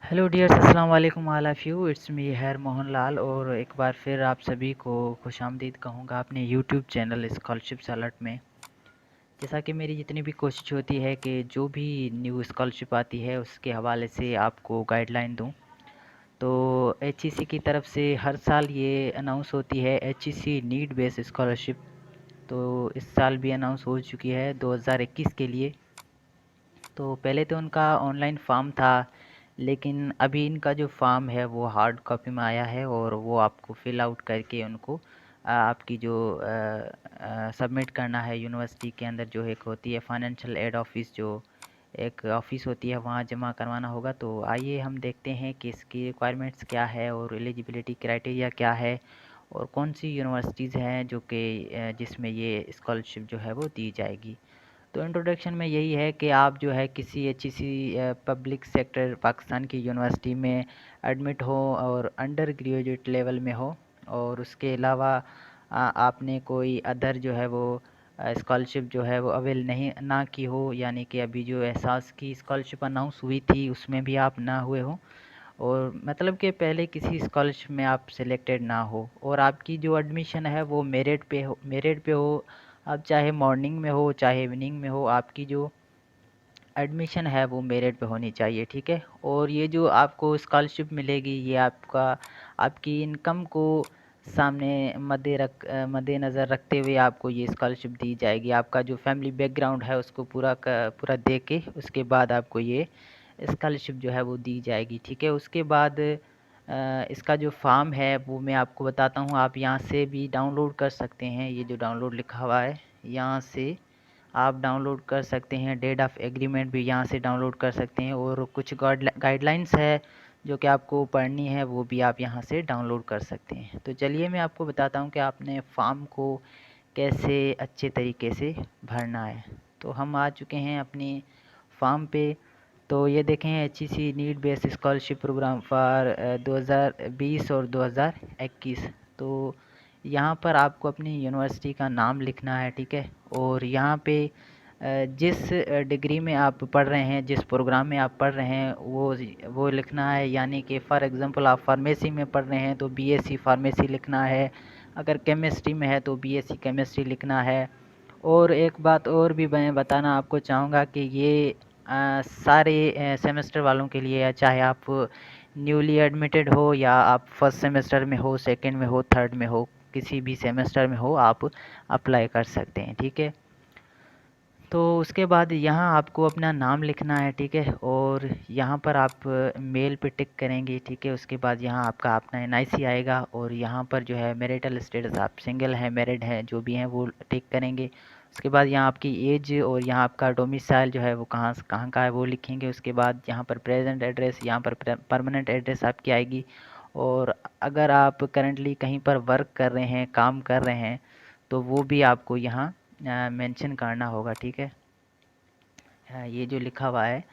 Hello dears, अस्सलाम वालेकुम all of you. It's me here Mohan Lal और एक बार फिर आप सभी को खुशामदीद कहूँगा अपने यूट्यूब चैनल स्कॉलरशिप्स अलर्ट में। जैसा कि मेरी जितनी भी कोशिश होती है कि जो भी न्यू स्कॉलरशिप आती है उसके हवाले से आपको गाइडलाइन दूँ। तो एचईसी की तरफ से हर साल ये अनाउंस होती है एचईसी नीड बेस्ड स्कॉलरशिप। तो इस साल भी अनाउंस हो चुकी है 2021 के लिए। तो पहले तो उनका ऑनलाइन फॉर्म था, लेकिन अभी इनका जो फॉर्म है वो हार्ड कॉपी में आया है और वो आपको फ़िल आउट करके उनको आपकी जो सबमिट करना है यूनिवर्सिटी के अंदर, जो एक होती है फाइनेंशियल एड ऑफिस, जो एक ऑफ़िस होती है, वहाँ जमा करवाना होगा। तो आइए हम देखते हैं कि इसकी रिक्वायरमेंट्स क्या है और एलिजिबिलिटी क्राइटेरिया क्या है और कौन सी यूनिवर्सिटीज़ हैं जो कि जिसमें ये स्कॉलरशिप जो है वो दी जाएगी। तो इंट्रोडक्शन में यही है कि आप जो है किसी एचईसी पब्लिक सेक्टर पाकिस्तान की यूनिवर्सिटी में एडमिट हो और अंडर ग्रेजुएट लेवल में हो, और उसके अलावा आपने कोई अदर जो है वो स्कॉलरशिप जो है वो अवेल नहीं ना की हो, यानी कि अभी जो एहसास की स्कॉलरशिप अनाउंस हुई थी उसमें भी आप ना हुए हो, और मतलब कि पहले किसी स्कॉलरशिप में आप सिलेक्टेड ना हो, और आपकी जो एडमिशन है वो मेरिट पे हो। आप चाहे मॉर्निंग में हो चाहे इवनिंग में हो, आपकी जो एडमिशन है वो मेरिट पे होनी चाहिए, ठीक है। और ये जो आपको स्कॉलरशिप मिलेगी ये आपकी इनकम को सामने मद्देनज़र रखते हुए आपको ये स्कॉलरशिप दी जाएगी। आपका जो फैमिली बैकग्राउंड है उसको पूरा देख के उसके बाद आपको ये स्कॉलरशिप जो है वो दी जाएगी, ठीक है। उसके बाद इसका जो फॉर्म है वो मैं आपको बताता हूँ, आप यहाँ से भी डाउनलोड कर सकते हैं। ये जो डाउनलोड लिखा हुआ है यहाँ से आप डाउनलोड कर सकते हैं। डेट ऑफ एग्रीमेंट भी यहाँ से डाउनलोड कर सकते हैं, और कुछ गाइडलाइंस है जो कि आपको पढ़नी है वो भी आप यहाँ से डाउनलोड कर सकते हैं। तो चलिए मैं आपको बताता हूँ कि आपने फॉर्म को कैसे अच्छे तरीके से भरना है। तो हम आ चुके हैं अपनी फॉर्म पे। तो ये देखें, HEC need based scholarship program for 2020 और 2021। तो यहाँ पर आपको अपनी यूनिवर्सिटी का नाम लिखना है, ठीक है। और यहाँ पे जिस डिग्री में आप पढ़ रहे हैं, जिस प्रोग्राम में आप पढ़ रहे हैं वो लिखना है। यानी कि फ़ॉर एग्ज़ाम्पल आप फार्मेसी में पढ़ रहे हैं तो बीएससी फार्मेसी लिखना है, अगर केमिस्ट्री में है तो बीएससी केमिस्ट्री लिखना है। और एक बात और भी मैं बताना आपको चाहूँगा कि ये सारे सेमेस्टर वालों के लिए है, चाहे आप न्यूली एडमिटेड हो या आप फर्स्ट सेमेस्टर में हो, सेकंड में हो, थर्ड में हो, किसी भी सेमेस्टर में हो आप अप्लाई कर सकते हैं, ठीक है। तो उसके बाद यहाँ आपको अपना नाम लिखना है, ठीक है। और यहाँ पर आप मेल पे टिक करेंगे, ठीक है। उसके बाद यहाँ आपका अपना एनआईसी आएगा, और यहाँ पर जो है मैरिटल स्टेटस, आप सिंगल हैं मैरिड हैं जो भी हैं वो टिक करेंगे। उसके बाद यहाँ आपकी एज और यहाँ आपका डोमिसाइल जो है वो कहाँ का है वो लिखेंगे। उसके बाद यहाँ पर प्रेजेंट एड्रेस, यहाँ पर परमानेंट एड्रेस आपकी आएगी। और अगर आप करंटली कहीं पर वर्क कर रहे हैं, काम कर रहे हैं, तो वो भी आपको यहाँ मेंशन करना होगा, ठीक है। ये जो लिखा हुआ है,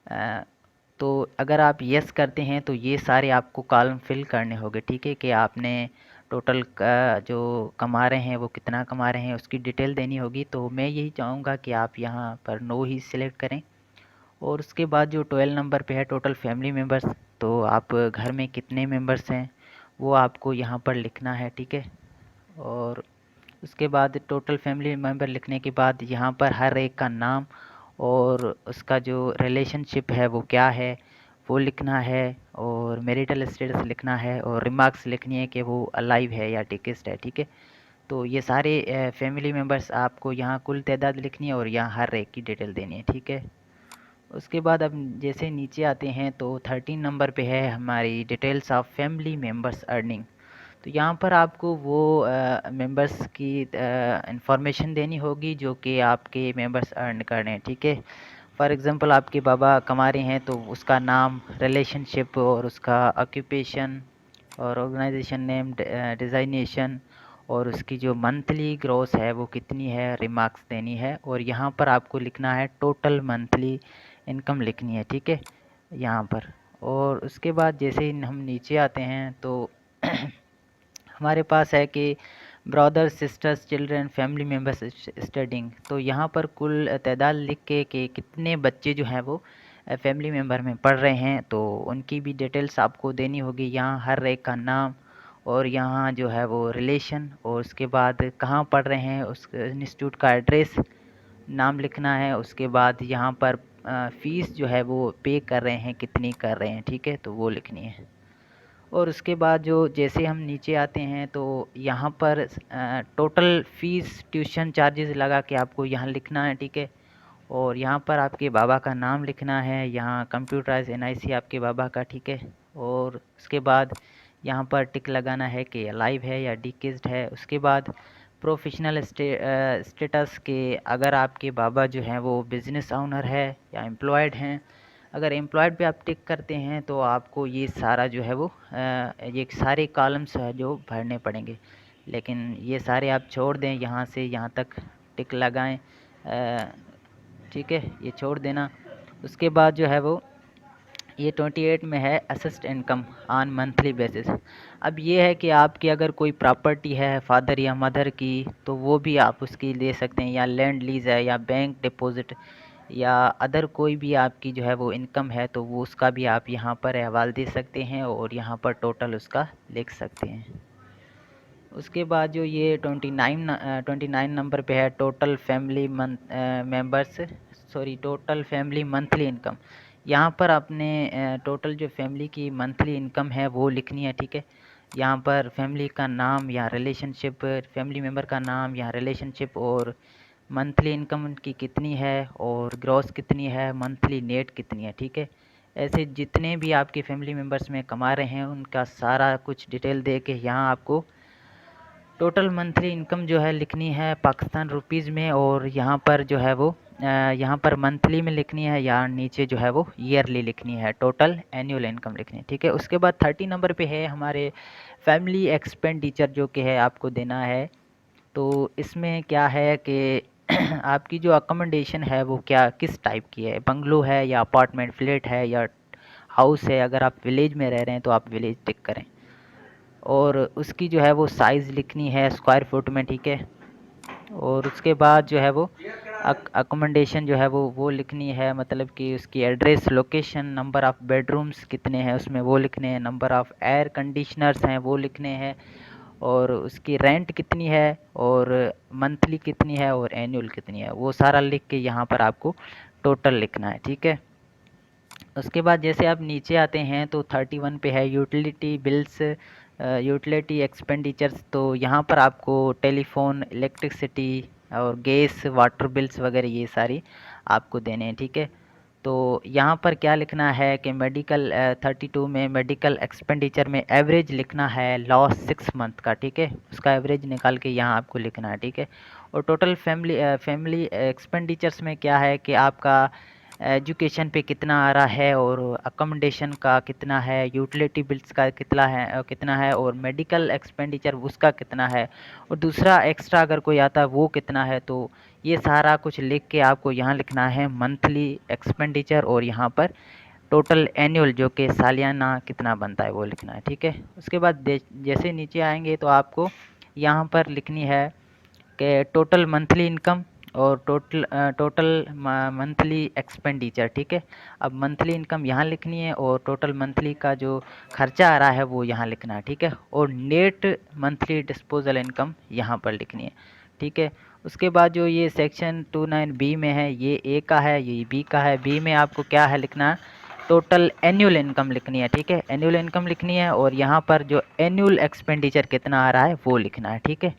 अ, तो अगर आप यस करते हैं तो ये सारे आपको कॉलम फिल करने होंगे, ठीक है। कि आपने टोटल जो कमा रहे हैं वो कितना कमा रहे हैं उसकी डिटेल देनी होगी। तो मैं यही चाहूँगा कि आप यहाँ पर नो ही सिलेक्ट करें। और उसके बाद जो 12 नंबर पे है टोटल फैमिली मेम्बर्स, तो आप घर में कितने मेम्बर्स हैं वो आपको यहाँ पर लिखना है, ठीक है। और उसके बाद टोटल फैमिली मेम्बर लिखने के बाद यहाँ पर हर एक का नाम और उसका जो रिलेशनशिप है वो क्या है वो लिखना है, और मैरिटल स्टेटस लिखना है, और रिमार्क्स लिखनी है कि वो अलाइव है या डिकेस्ड है, ठीक है। तो ये सारे फैमिली मेम्बर्स आपको यहाँ कुल तादाद लिखनी है और यहाँ हर एक की डिटेल देनी है, ठीक है। उसके बाद अब जैसे नीचे आते हैं तो 13 नंबर पे है हमारी details of family members earning. तो यहाँ पर आपको वो मेंबर्स की इंफॉर्मेशन देनी होगी जो कि आपके मेंबर्स अर्न कर रहे हैं, ठीक है। फॉर एग्ज़ाम्पल आपके बाबा कमा रहे हैं तो उसका नाम, रिलेशनशिप और उसका ऑक्यूपेशन और ऑर्गेनाइजेशन नेम, डिज़ाइनेशन, और उसकी जो मंथली ग्रॉस है वो कितनी है, रिमार्क्स देनी है। और यहाँ पर आपको लिखना है टोटल मंथली इनकम लिखनी है, ठीक है, यहाँ पर। और उसके बाद जैसे ही हम नीचे आते हैं तो हमारे पास है कि brothers, sisters, children, family members studying. तो यहाँ पर कुल तादाद लिख के कि कितने बच्चे जो हैं वो फैमिली मेम्बर में पढ़ रहे हैं तो उनकी भी डिटेल्स आपको देनी होगी। यहाँ हर एक का नाम और यहाँ जो है वो रिलेशन, और उसके बाद कहाँ पढ़ रहे हैं उस इंस्टीट्यूट का एड्रेस नाम लिखना है। उसके बाद यहाँ पर फ़ीस जो है वो पे कर रहे हैं कितनी कर रहे हैं, ठीक है, तो वो लिखनी है। और उसके बाद जो जैसे हम नीचे आते हैं तो यहाँ पर टोटल फ़ीस ट्यूशन चार्जेस लगा के आपको यहाँ लिखना है, ठीक है। और यहाँ पर आपके बाबा का नाम लिखना है, यहाँ कंप्यूटराइज एनआईसी आपके बाबा का, ठीक है। और उसके बाद यहाँ पर टिक लगाना है कि अलाइव है या डिकेस्ड है। उसके बाद प्रोफेशनल स्टेटस के अगर आपके बाबा जो हैं वो बिज़नेस ओनर है या एम्प्लॉयड हैं। अगर एम्प्लॉयड पे आप टिक करते हैं तो आपको ये सारा जो है वो ये सारे कॉलम्स है जो भरने पड़ेंगे, लेकिन ये सारे आप छोड़ दें, यहाँ से यहाँ तक टिक लगाएं, ठीक है, ये छोड़ देना। उसके बाद जो है वो ये 28 में है assist income on monthly basis. अब ये है कि आपकी अगर कोई प्रॉपर्टी है फादर या मदर की तो वो भी आप उसकी ले सकते हैं, या लैंड लीज़ है या बैंक डिपॉज़िट या अदर कोई भी आपकी जो है वो इनकम है तो वो उसका भी आप यहाँ पर अहवाल दे सकते हैं और यहाँ पर टोटल उसका लिख सकते हैं। उसके बाद जो ये 29 नंबर पे है total family members, sorry total family monthly income. यहाँ पर आपने टोटल जो फैमिली की मंथली इनकम है वो लिखनी है, ठीक है। यहाँ पर फैमिली का नाम या रिलेशनशिप, फैमिली मेम्बर का नाम या रिलेशनशिप, और मंथली इनकम उनकी कितनी है और ग्रॉस कितनी है, मंथली नेट कितनी है, ठीक है। ऐसे जितने भी आपके फैमिली मेम्बर्स में कमा रहे हैं उनका सारा कुछ डिटेल दे के यहाँ आपको टोटल मंथली इनकम जो है लिखनी है पाकिस्तान रुपीज़ में, और यहाँ पर जो है वो यहाँ पर मंथली में लिखनी है या नीचे जो है वो ईयरली लिखनी है, टोटल एनुअल इनकम लिखनी है, ठीक है। उसके बाद 30 नंबर पे है हमारे फैमिली एक्सपेंडिचर जो कि है आपको देना है। तो इसमें क्या है कि आपकी जो अकोमोडेशन है वो क्या किस टाइप की है, बंगलो है या अपार्टमेंट फ्लैट है या हाउस है। अगर आप विलेज में रह रहे हैं तो आप विलेज टिक करें, और उसकी जो है वो साइज़ लिखनी है स्क्वायर फुट में, ठीक है। और उसके बाद जो है वो अकोमोडेशन जो है वो लिखनी है, मतलब कि उसकी address, location, number of bedrooms कितने हैं उसमें वो लिखने हैं, नंबर ऑफ़ एयर कंडीशनर्स हैं वो लिखने हैं, और उसकी रेंट कितनी है और मंथली कितनी है और एनुअल कितनी है, वो सारा लिख के यहाँ पर आपको टोटल लिखना है, ठीक है। उसके बाद जैसे आप नीचे आते हैं तो 31 पे है यूटिलिटी बिल्स, यूटिलिटी एक्सपेंडिचर्स। तो यहाँ पर आपको टेलीफोन, इलेक्ट्रिसिटी और गैस, वाटर बिल्स वगैरह ये सारी आपको देने हैं, ठीक है। तो यहाँ पर क्या लिखना है कि मेडिकल 32 में मेडिकल एक्सपेंडिचर में एवरेज लिखना है लास्ट 6 मंथ का, ठीक है। उसका एवरेज निकाल के यहाँ आपको लिखना है, ठीक है। और टोटल फैमिली एक्सपेंडिचर्स में क्या है कि आपका एजुकेशन पे कितना आ रहा है और अकोमोडेशन का कितना है, यूटिलिटी बिल्स का कितना है और मेडिकल एक्सपेंडिचर उसका कितना है, और दूसरा एक्स्ट्रा अगर कोई आता है वो कितना है। तो ये सारा कुछ लिख के आपको यहाँ लिखना है मंथली एक्सपेंडिचर, और यहाँ पर टोटल एनुअल जो कि सालियाना कितना बनता है वो लिखना है, ठीक है। उसके बाद जैसे नीचे आएंगे तो आपको यहाँ पर लिखनी है कि टोटल मंथली इनकम और टोटल मंथली एक्सपेंडिचर, ठीक है। अब मंथली इनकम यहाँ लिखनी है और टोटल मंथली का जो खर्चा आ रहा है वो यहाँ लिखना है, ठीक है। और नेट मंथली डिस्पोजल इनकम यहाँ पर लिखनी है, ठीक है। उसके बाद जो ये सेक्शन 29 बी में है, ये ए का है, ये बी का है। बी में आपको क्या है लिखना है, टोटल एनुअल इनकम लिखनी है, ठीक है। एनुअल इनकम लिखनी है और यहाँ पर जो एनुअल एक्सपेंडिचर कितना आ रहा है वो लिखना है, ठीक है।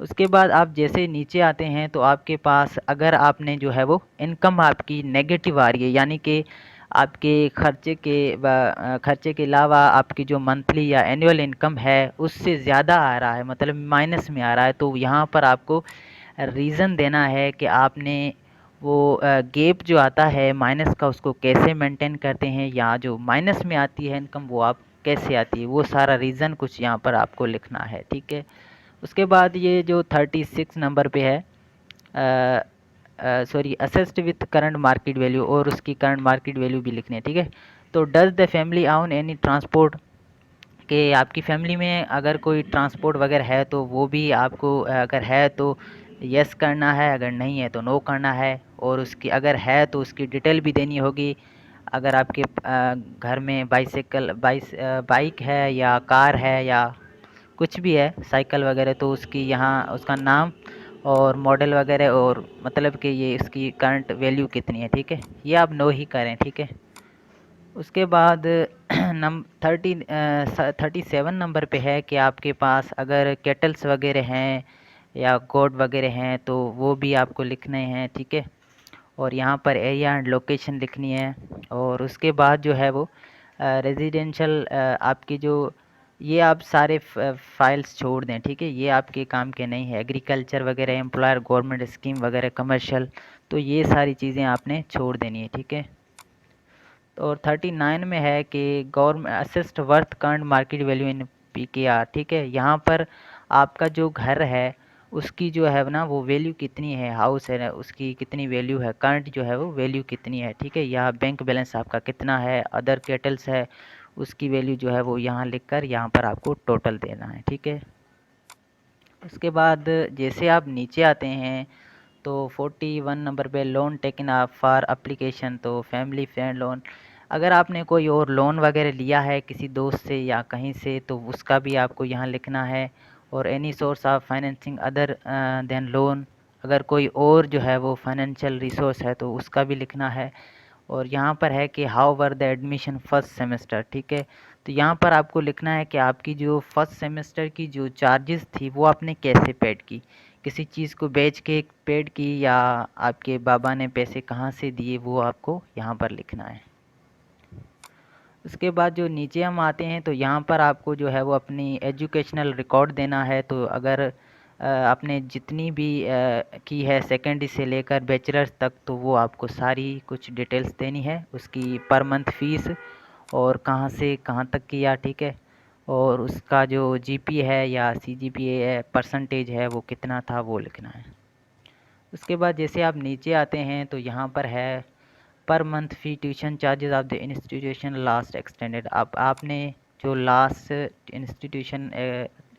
उसके बाद आप जैसे नीचे आते हैं तो आपके पास अगर आपने जो है वो इनकम आपकी नेगेटिव आ रही है, यानी कि आपके खर्चे के अलावा आपकी जो मंथली या एनुअल इनकम है उससे ज़्यादा आ रहा है, मतलब माइनस में आ रहा है, तो यहाँ पर आपको रीज़न देना है कि आपने वो गैप जो आता है माइनस का उसको कैसे मेंटेन करते हैं, या जो माइनस में आती है इनकम वो आप कैसे आती है, वो सारा रीज़न कुछ यहाँ पर आपको लिखना है, ठीक है। उसके बाद ये जो 36 नंबर पे है, sorry assessed with current market value, और उसकी करंट मार्केट वैल्यू भी लिखनी है, ठीक है। तो does the family on any transport, कि आपकी फैमिली में अगर कोई ट्रांसपोर्ट वगैरह है तो वो भी आपको अगर है तो यस करना है, अगर नहीं है तो नो करना है, और उसकी अगर है तो उसकी डिटेल भी देनी होगी। अगर आपके घर में बाइक है या कार है या कुछ भी है साइकिल वगैरह, तो उसकी यहाँ उसका नाम और मॉडल वगैरह और मतलब कि ये इसकी करंट वैल्यू कितनी है, ठीक है। ये आप नो ही करें, ठीक है। उसके बाद 37 नंबर पे है कि आपके पास अगर केटल्स वगैरह हैं या गोट वगैरह हैं तो वो भी आपको लिखने हैं, ठीक है। और यहाँ पर एरिया एंड लोकेशन लिखनी है। और उसके बाद जो है वो रेजिडेंशियल आपकी जो ये आप सारे फाइल्स छोड़ दें, ठीक है। ये आपके काम के नहीं है। एग्रीकल्चर वगैरह, एम्प्लॉयर, गवर्नमेंट स्कीम वगैरह, कमर्शियल, तो ये सारी चीज़ें आपने छोड़ देनी है, ठीक है। और 39 में है कि government assist worth current market value in PKR, ठीक है। यहाँ पर आपका जो घर है उसकी जो है ना वो वैल्यू कितनी है, हाउस है ना उसकी कितनी वैल्यू है, करंट जो है वो वैल्यू कितनी है, ठीक है। यहाँ बैंक बैलेंस आपका कितना है, अदर कैटल्स है उसकी वैल्यू जो है वो यहाँ लिखकर यहाँ पर आपको टोटल देना है, ठीक है। उसके बाद जैसे आप नीचे आते हैं तो 41 नंबर पे लोन टेकन आप फॉर एप्लीकेशन, तो फैमिली फ्रेंड लोन, अगर आपने कोई और लोन वगैरह लिया है किसी दोस्त से या कहीं से तो उसका भी आपको यहाँ लिखना है। और any source of financing other than loan, अगर कोई और जो है वो फाइनेंशियल रिसोर्स है तो उसका भी लिखना है। और यहाँ पर है कि how were the admission first semester, ठीक है। तो यहाँ पर आपको लिखना है कि आपकी जो फर्स्ट सेमेस्टर की जो चार्जेस थी वो आपने कैसे पेड की, किसी चीज़ को बेच के पेड की या आपके बाबा ने पैसे कहाँ से दिए, वो आपको यहाँ पर लिखना है। उसके बाद जो नीचे हम आते हैं तो यहाँ पर आपको जो है वो अपनी एजुकेशनल रिकॉर्ड देना है। तो अगर आपने जितनी भी की है सेकेंडरी से लेकर बैचलर्स तक तो वो आपको सारी कुछ डिटेल्स देनी है, उसकी पर मंथ फ़ीस और कहाँ से कहाँ तक किया, ठीक है। और उसका जो जीपी है या सीजीपीए है परसेंटेज है वो कितना था वो लिखना है। उसके बाद जैसे आप नीचे आते हैं तो यहाँ पर है per month fee tuition charges of the institution last extended. आप आपने जो लास्ट इंस्टीट्यूशन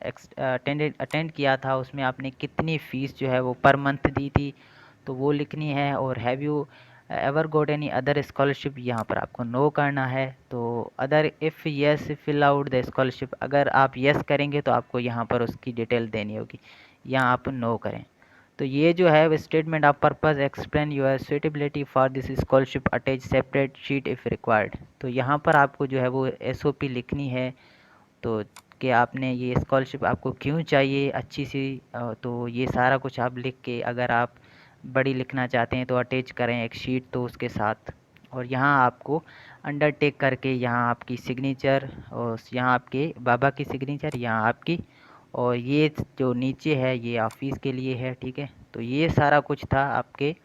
अटेंड किया था उसमें आपने कितनी फ़ीस जो है वो पर मंथ दी थी तो वो लिखनी है। और have you ever got any other scholarship, यहाँ पर आपको नो करना है। तो other if yes fill out the scholarship, अगर आप यस करेंगे तो आपको यहाँ पर उसकी डिटेल देनी होगी, यहाँ आप नो करें। तो ये जो है वो statement of purpose explain your suitability for this scholarship attach separate sheet if required. तो यहाँ पर आपको जो है वो एसओपी लिखनी है तो कि आपने ये स्कॉलरशिप आपको क्यों चाहिए अच्छी सी। तो ये सारा कुछ आप लिख के अगर आप बड़ी लिखना चाहते हैं तो अटैच करें एक शीट तो उसके साथ। और यहाँ आपको अंडरटेक करके यहाँ आपकी सिग्नेचर और यहाँ आपके बाबा की सिग्नेचर, यहाँ आपकी, और ये जो नीचे है ये ऑफिस के लिए है, ठीक है। तो ये सारा कुछ था आपके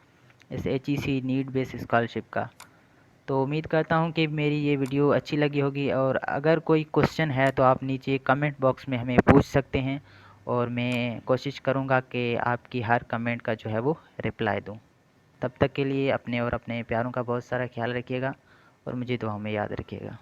इस HEC नीड बेस स्कॉलरशिप का। तो उम्मीद करता हूँ कि मेरी ये वीडियो अच्छी लगी होगी। और अगर कोई क्वेश्चन है तो आप नीचे कमेंट बॉक्स में हमें पूछ सकते हैं और मैं कोशिश करूँगा कि आपकी हर कमेंट का जो है वो रिप्लाई दूँ। तब तक के लिए अपने और अपने प्यारों का बहुत सारा ख्याल रखिएगा और मुझे दुआओं में याद रखिएगा।